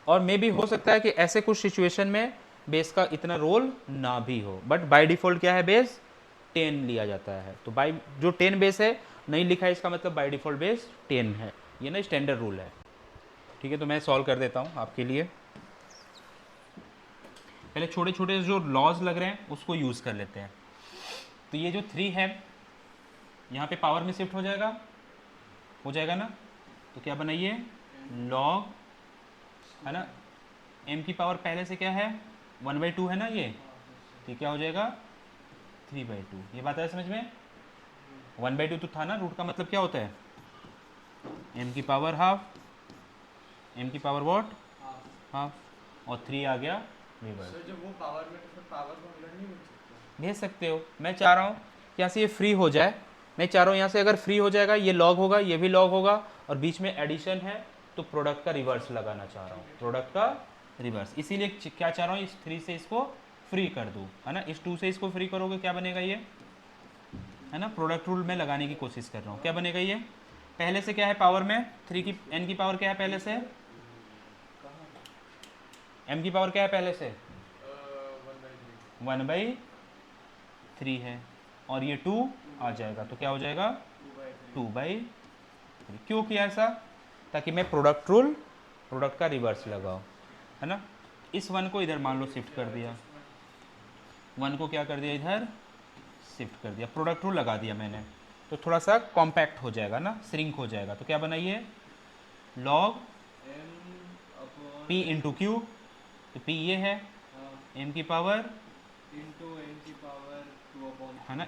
और मे भी हो सकता है कि ऐसे कुछ सिचुएशन में बेस का इतना रोल ना भी हो, बट बाय डिफ़ॉल्ट क्या है, बेस 10 लिया जाता है। तो बाय जो 10 बेस है नहीं लिखा है, इसका मतलब बाय डिफ़ॉल्ट बेस 10 है, ये ना स्टैंडर्ड रूल है। ठीक है, तो मैं सॉल्व कर देता हूँ आपके लिए। पहले छोटे छोटे जो लॉज लग रहे हैं उसको यूज़ कर लेते हैं। तो ये जो 3 है यहाँ पे पावर में शिफ्ट हो जाएगा ना, तो क्या बनाइए, लॉग, है ना, m की पावर पहले से क्या है 1/2 है ना ये, तो क्या हो जाएगा 3/2। ये बात है समझ में, 1/2 तो था ना, रूट का मतलब क्या होता है, m की पावर हाफ, m की पावर वॉट, हाफ, और 3 आ गया रिवर्स। सर जब वो पावर में तो फिर पावर को मिला नहीं मिल सकता। भेज सकते हो, मैं चाह रहा हूँ कि यहाँ से ये फ्री हो जाए, मैं चाह रहा हूँ यहाँ से अगर फ्री हो जाएगा, ये लॉग होगा, ये भी लॉग होगा, और बीच में एडिशन है, तो प्रोडक्ट का रिवर्स लगाना चाह रहा हूँ, प्रोडक्ट का रिवर्स। इसीलिए क्या चाह रहा हूँ, इस 3 से इसको फ्री कर दूँ, है ना, इस 2 से इसको फ्री करोगे क्या बनेगा ये, है ना, प्रोडक्ट रूल में लगाने की कोशिश कर रहा हूँ, क्या बनेगा ये, पहले से क्या है पावर में 3 की n की पावर क्या है पहले से, m की पावर क्या है पहले से 1/3 है, और ये 2 आ जाएगा, तो क्या हो जाएगा 2/3। क्यों किया ऐसा, ताकि मैं प्रोडक्ट रूल, प्रोडक्ट का रिवर्स लगाऊं, है ना। इस 1 को इधर मान लो शिफ्ट कर दिया, 1 को क्या कर दिया इधर शिफ्ट कर दिया, प्रोडक्ट रूल लगा दिया मैंने, तो थोड़ा सा कॉम्पैक्ट हो जाएगा ना, श्रिंक हो जाएगा। तो क्या बनाइए, लॉग p इंटू क्यू, तो p ये है, m की पावर इंटू n की पावर 2/3, है ना,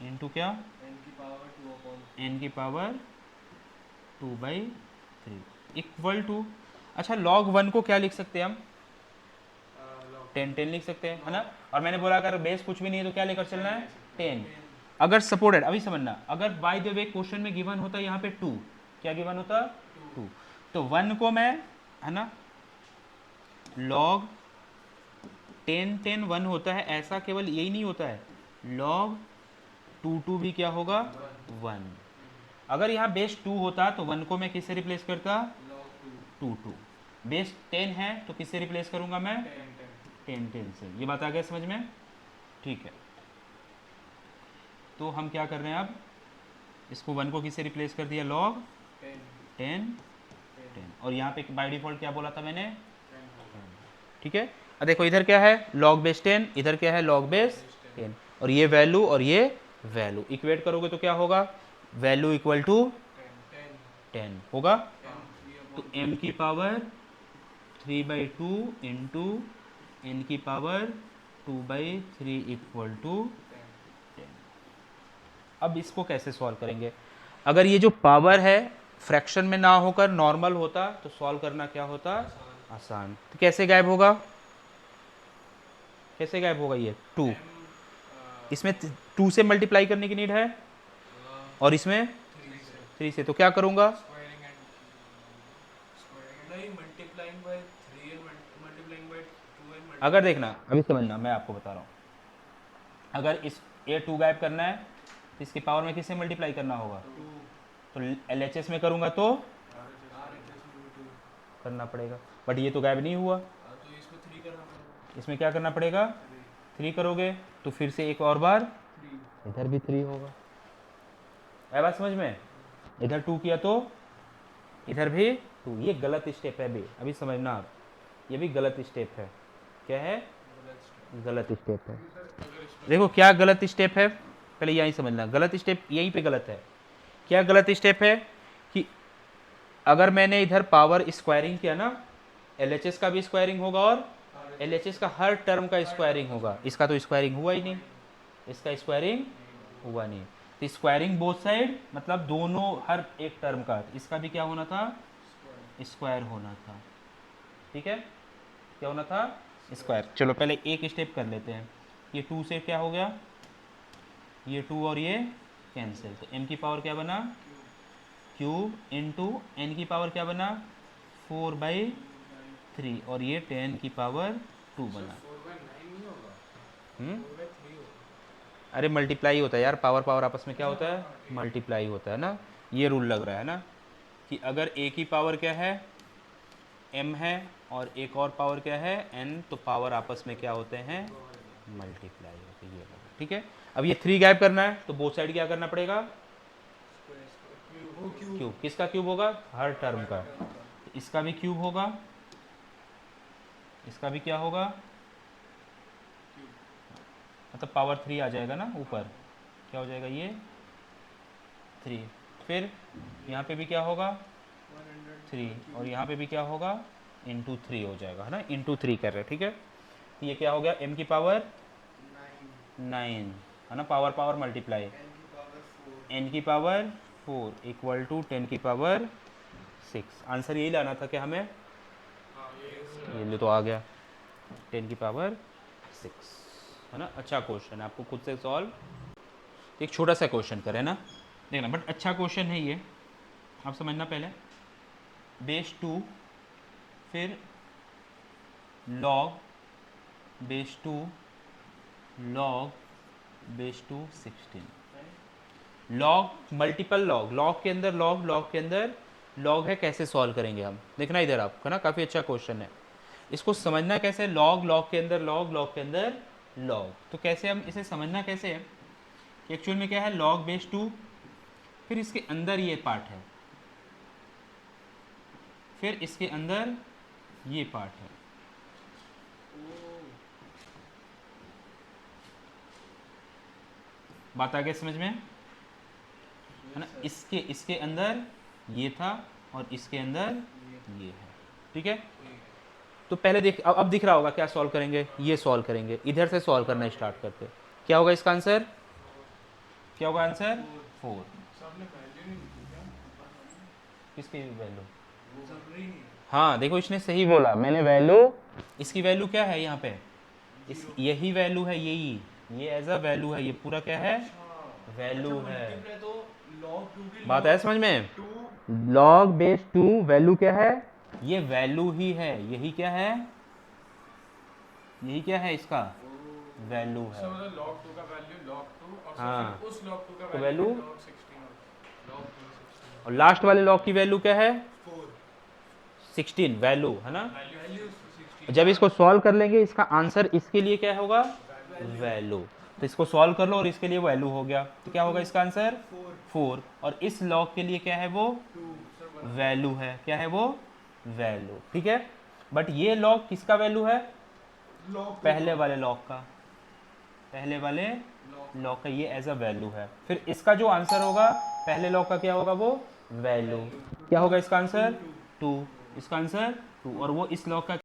इंटू क्या, n की पावर 2/3, n की पावर 2/3 इक्वल टू, अच्छा log 1 को क्या लिख सकते हैं हम, 10 लिख सकते हैं, है ना। और मैंने बोला अगर बेस कुछ भी नहीं है तो क्या लेकर चलना है 10। अगर सपोर्टेड, अभी समझना, अगर बाय द वे क्वेश्चन में गिवन होता यहाँ पे 2, क्या गिवन होता 2, तो 1 को मैं, है ना, log 10 1 होता है, ऐसा केवल यही नहीं होता है, log 2 भी क्या होगा 1। अगर यहाँ बेस 2 होता तो 1 को मैं किससे रिप्लेस करता, log 2 बेस 10 है तो किससे रिप्लेस करूंगा मैं 10 से। ये बात आ गया समझ में, ठीक है। तो हम क्या कर रहे हैं अब, इसको 1 को किससे रिप्लेस कर दिया, log 10, और यहाँ पे बाय डिफॉल्ट क्या बोला था मैंने, ठीक है। अब देखो इधर क्या है log बेस 10, इधर क्या है log बेस 10, और ये वैल्यू और ये वैल्यू इक्वेट करोगे तो क्या होगा, वैल्यू इक्वल टू 10 होगा। तो m की पावर 3/2 इंटू n की पावर 2/3 इक्वल टू 10। अब इसको कैसे सॉल्व करेंगे, अगर ये जो पावर है फ्रैक्शन में ना होकर नॉर्मल होता तो सॉल्व करना क्या होता, आसान। तो कैसे गायब होगा, कैसे गायब होगा ये 2, इसमें 2 से मल्टीप्लाई करने की नीड है, और इसमें 3 से, तो क्या करूंगा, नहीं, multiplying by 3 and multiplying by 2 and अगर देखना अभी समझना, मैं आपको बता रहा हूँ, अगर इस ये 2 गायब करना है तो इसकी पावर में किससे मल्टीप्लाई करना होगा, तो LHS में करूंगा तो करना पड़ेगा, बट ये तो गायब नहीं हुआ, तो इसमें 3 करना पड़ेगा, इसमें क्या करना पड़ेगा 3 करोगे तो फिर से एक और बार 3 इधर भी 3 होगा, है बात समझ में? इधर 2 किया तो इधर भी 2, ये गलत स्टेप है अभी समझना आप, ये भी गलत स्टेप है। क्या है? गलत स्टेप है। देखो क्या गलत स्टेप है, पहले यही समझना, गलत स्टेप यहीं पे गलत है। क्या गलत स्टेप है कि अगर मैंने इधर पावर स्क्वायरिंग किया ना, LHS का भी स्क्वायरिंग होगा और LHS का हर टर्म का स्क्वायरिंग होगा। इसका तो स्क्वायरिंग हुआ ही नहीं, इसका स्क्वायरिंग हुआ नहीं। तो स्क्वायरिंग बोथ साइड मतलब दोनों हर एक टर्म का, इसका भी क्या होना था? स्क्वायर होना था। ठीक है, क्या होना था? स्क्वायर। चलो पहले एक स्टेप कर लेते हैं। ये 2 से क्या हो गया? ये 2 और ये कैंसिल, तो m की पावर क्या बना? क्यूब इंटू n की पावर क्या बना? 4/3 और ये 10 की पावर 2 बना। 4/9 नहीं होगा? अरे मल्टीप्लाई होता है यार, पावर पावर आपस में क्या होता है? मल्टीप्लाई होता है ना। ये रूल लग रहा है ना कि अगर a की पावर क्या है? m है और एक और पावर क्या है? n, तो पावर आपस में क्या होते हैं? मल्टीप्लाई होते हैं। ये लगा, ठीक है। अब ये 3 गायब करना है तो बोथ साइड क्या करना पड़ेगा? क्यूब। किसका क्यूब होगा? हर टर्म का। तो इसका भी क्यूब होगा, इसका भी क्या होगा? मतलब पावर 3 आ जाएगा ना ऊपर, क्या हो जाएगा? ये 3। फिर यहाँ पे भी क्या होगा? 3 और यहाँ पे भी क्या होगा? इंटू 3 हो जाएगा, है ना। इंटू 3 कर रहे हैं, ठीक है। तो ये क्या हो गया? m की पावर 9 है ना, पावर पावर मल्टीप्लाई, n की पावर 4 इक्वल टू 10 की पावर 6। आंसर यही लाना था कि हमें, ये ले तो आ गया 10 की पावर 6, है ना। अच्छा क्वेश्चन है, आपको खुद से सॉल्व, एक छोटा सा क्वेश्चन करें ना, देखना, बट अच्छा क्वेश्चन है ये, आप समझना। पहले बेस 2 फिर log base 2 log base 2 16 log multiple log, log के अंदर लॉग, लॉग के अंदर लॉग है, कैसे सॉल्व करेंगे हम? देखना इधर आप, है ना, काफ़ी अच्छा क्वेश्चन है। इसको समझना कैसे? लॉग, लॉग के अंदर लॉग, लॉग के अंदर लॉग। तो कैसे हम इसे समझना कैसे है कि एक्चुअल में क्या है? लॉग बेस 2 फिर इसके अंदर ये पार्ट है, फिर इसके अंदर ये पार्ट है। बात आ गई समझ में, है ना। इसके अंदर ये था और इसके अंदर ये है, ठीक है। तो पहले देख, अब दिख रहा होगा क्या सॉल्व करेंगे? ये सॉल्व करेंगे, इधर से सॉल्व करना स्टार्ट करते। क्या होगा इसका आंसर? क्या होगा आंसर? 4। किसकी वैल्यू? हाँ देखो, इसने सही बोला, मैंने वैल्यू, इसकी वैल्यू क्या है यहाँ पे? इस यही वैल्यू है, यही, ये एज अ वैल्यू है, ये पूरा क्या है? वैल्यू है। तो log 2 की बात है समझ में? 2 लॉग बेस 2 वैल्यू क्या है? ये वैल्यू ही है, यही क्या है? यही क्या है? इसका वैल्यू है। So मतलब log 2 का वैल्यू log 2 और हाँ, फिर उस log 2 का तो वैल्यू value? log 16 होगा। log 2 16 और लास्ट वाले लॉग की वैल्यू क्या है? 4 16 वैल्यू, है ना। वैल्यू 16 जब इसको सॉल्व कर लेंगे, इसका आंसर इसके लिए क्या होगा? वैल्यू। तो इसको सॉल्व कर लो और इसके लिए वैल्यू हो गया, तो क्या होगा इसका आंसर? 4। और इस लॉग के लिए क्या है? वो वैल्यू है। क्या है वो? वैल्यू, ठीक है। बट ये लॉग किसका वैल्यू है? log पहले वाले लॉग का, पहले वाले लॉग का ये एज अ वैल्यू है। फिर इसका जो आंसर होगा पहले लॉग का क्या होगा? वो वैल्यू। क्या होगा इसका आंसर? 2। इसका आंसर 2, और वो इस लॉग का